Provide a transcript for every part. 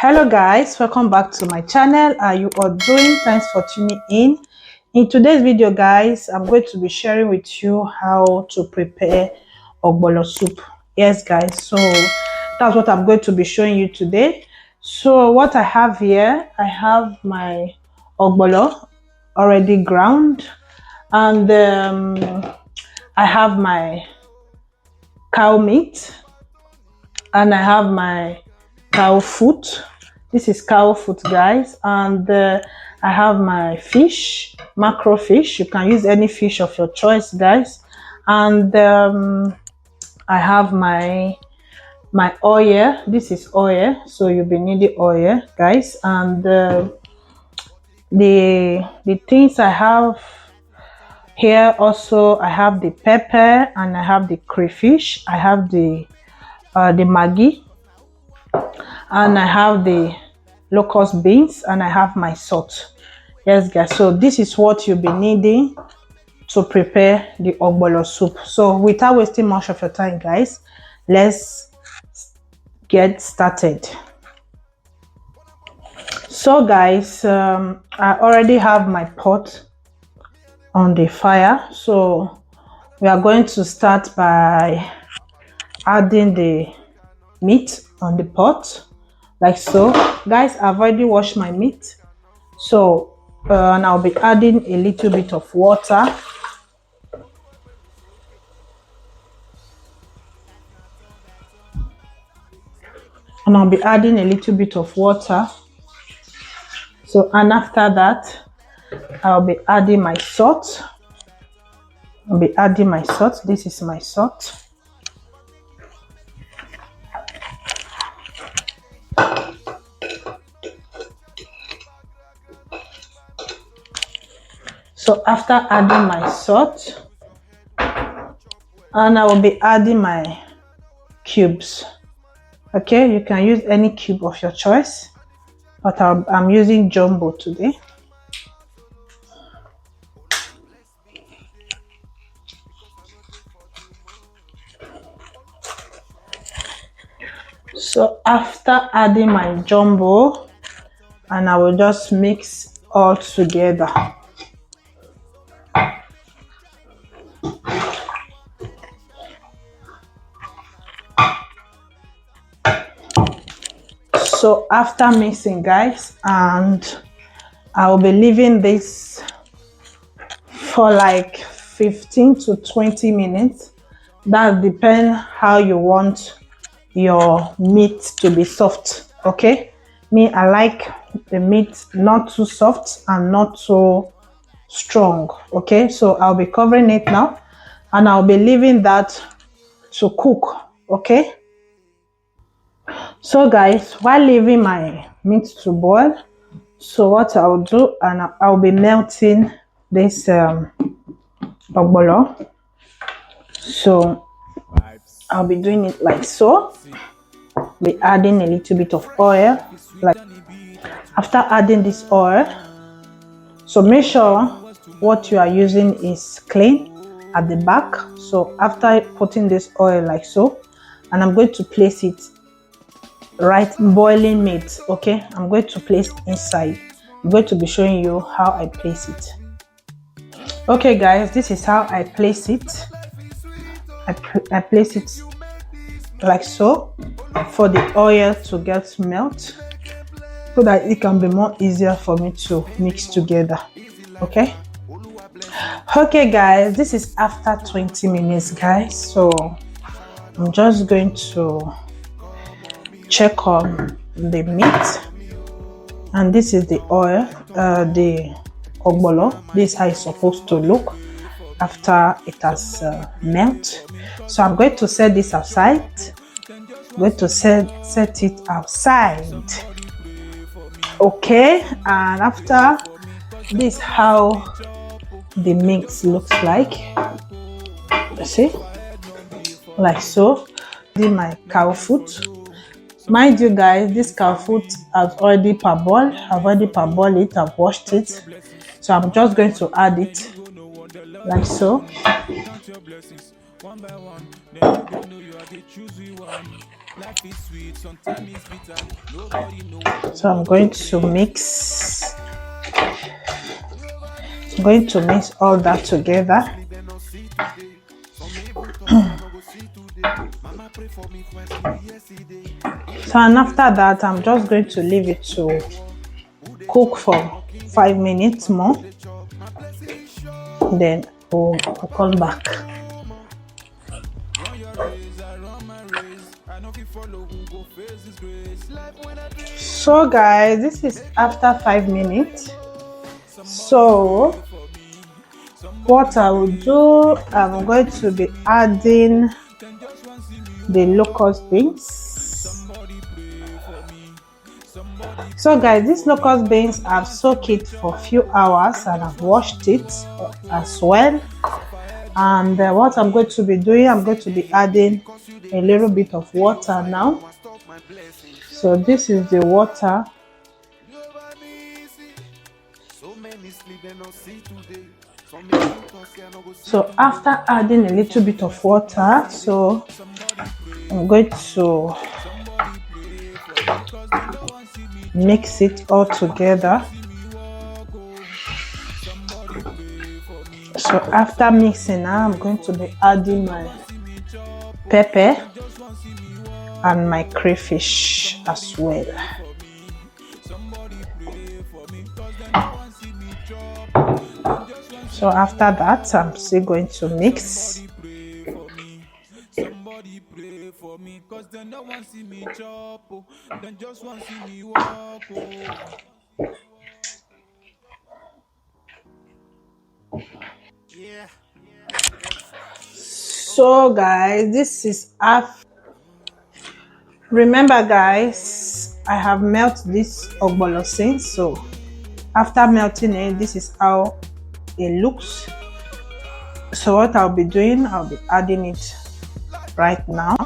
Hello guys, welcome back to my channel. How you all doing? Thanks for tuning in today's video guys. I'm going to be sharing with you how to prepare ogbono soup. Yes guys, so that's what I'm going to be showing you today. So what I have here, I have my ogbono already ground, and I have my cow meat, and I have my cow foot. This is cow foot guys, and I have my fish, macro fish. You can use any fish of your choice guys, and I have my oil. This is oil, so you'll be needing oil guys, and the things I have here also, I have the pepper, and I have the crayfish, I have the Maggi, and I have the locust beans, and I have my salt. Yes guys, so this is what you'll be needing to prepare the ogbono soup. So without wasting much of your time guys, let's get started. So guys, I already have my pot on the fire, so we are going to start by adding the meat on the pot like so guys. I've already washed my meat, so and I'll be adding a little bit of water. And I'll be adding a little bit of water. So, and after that, I'll be adding my salt. I'll be adding my salt. This is my salt. So after adding my salt, and I will be adding my cubes. Okay, you can use any cube of your choice, but I'm using jumbo today. So after adding my jumbo, and I will just mix all together. So after mixing guys, and I will be leaving this for like 15 to 20 minutes. That depends how you want your meat to be soft. Okay, me, I like the meat not too soft and not too strong. Okay, so I'll be covering it now, and I'll be leaving that to cook. Okay, so guys, while leaving my meat to boil, so what I'll do, and I'll be melting this ogbono. So I'll be doing it like so. Be adding a little bit of oil. Like after adding this oil, so make sure what you are using is clean at the back. So after putting this oil like so, and I'm going to place it right boiling meat. Okay, I'm going to place inside. I'm going to be showing you how I place it. Okay guys, this is how I place it. I place it like so for the oil to get melt, so that it can be more easier for me to mix together. Okay guys, this is after 20 minutes guys, so I'm just going to check on the meat, and this is the oil, the ogbono. This is how it's supposed to look after it has melt. So I'm going to set this aside. I'm going to set it outside. Okay, and after this, how the mix looks like. See, like so. This is my cow foot. Mind you guys, this cow foot has already parboiled. I've already parboiled it. I've washed it. So I'm just going to add it like so. So I'm going to mix. I'm going to mix all that together. So, and after that, I'm just going to leave it to cook for 5 minutes more. Then we'll come back. So guys, this is after 5 minutes. So what I will do, I'm going to be adding the locust beans. So guys, these locust beans, I've soaked it for a few hours and I've washed it as well. And what I'm going to be doing, I'm going to be adding a little bit of water now. So this is the water. So after adding a little bit of water, so I'm going to mix it all together. So after mixing now, I'm going to be adding my pepper and my crayfish as well. So after that, I'm still going to mix. So guys, this is after. Remember guys, I have melted this ogbono since, so after melting it, this is how it looks. So what I'll be doing, I'll be adding it right now.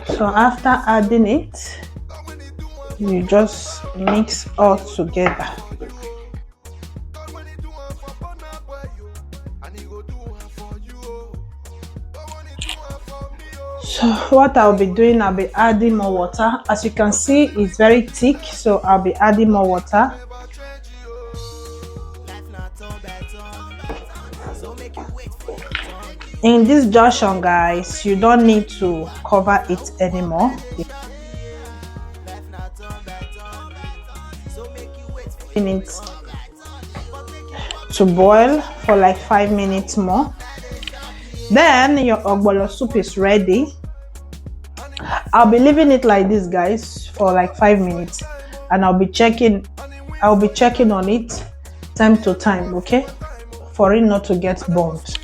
So after adding it, you just mix all together. So what I'll be doing, I'll be adding more water. As you can see, it's very thick, so I'll be adding more water. In this junction guys, you don't need to cover it anymore. It to boil for like 5 minutes more. Then your ogbono soup is ready. I'll be leaving it like this guys for like 5 minutes, and I'll be checking on it time to time, okay, for it not to get burnt.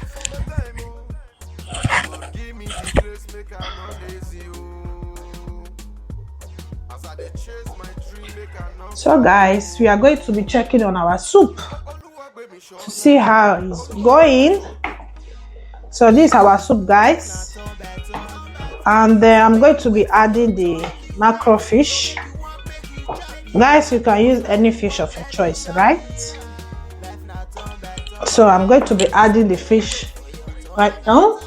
So guys, we are going to be checking on our soup to see how it's going. So this is our soup guys, and I'm going to be adding the macro fish. Guys, you can use any fish of your choice, right? So I'm going to be adding the fish right now.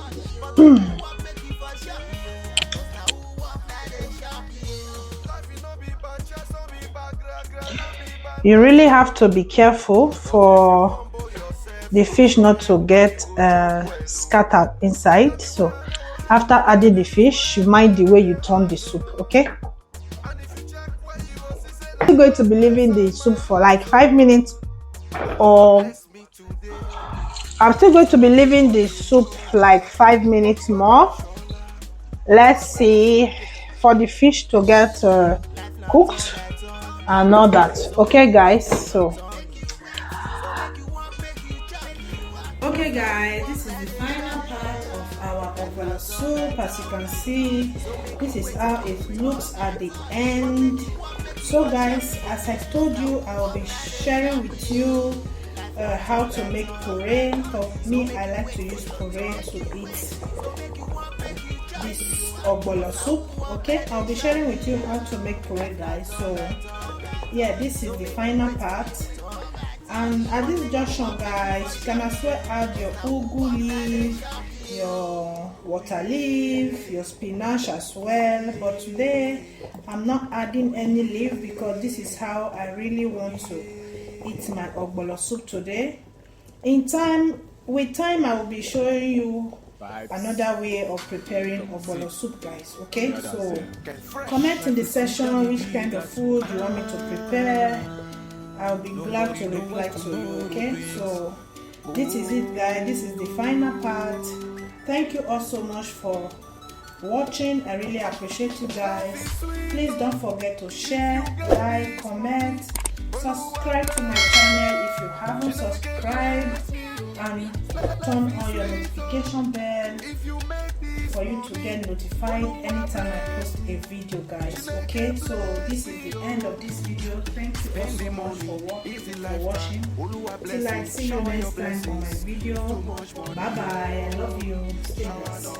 You really have to be careful for the fish not to get scattered inside. So after adding the fish, you mind the way you turn the soup, okay? I'm going to be leaving the soup for like 5 minutes, or I'm still going to be leaving the soup like 5 minutes more. Let's see, for the fish to get cooked and all that, okay guys? So okay guys, this is the final part of our ogbono soup. As you can see, this is how it looks at the end. So guys, as I told you, I will be sharing with you how to make puree. For me, I like to use puree to eat this ogbono soup, okay? I'll be sharing with you how to make puree guys. So yeah, this is the final part. And at this junction, guys, you can as well add your ugu leaf, your water leaf, your spinach as well. But today I'm not adding any leaf because this is how I really want to eat my ogbono soup today. With time I will be showing you another way of preparing ogbono soup, guys. Okay, so comment in the section which kind of food you want me to prepare. I'll be glad to reply to you. Okay, so this is it, guys. This is the final part. Thank you all so much for watching. I really appreciate you guys. Please don't forget to share, like, comment, subscribe to my channel if you haven't subscribed, and turn on your notification bell for you to get notified anytime I post a video, guys. Okay, so this is the end of this video. Thank you all so much for watching. Till I see you next time for my video. Bye bye. I love you. Stay blessed.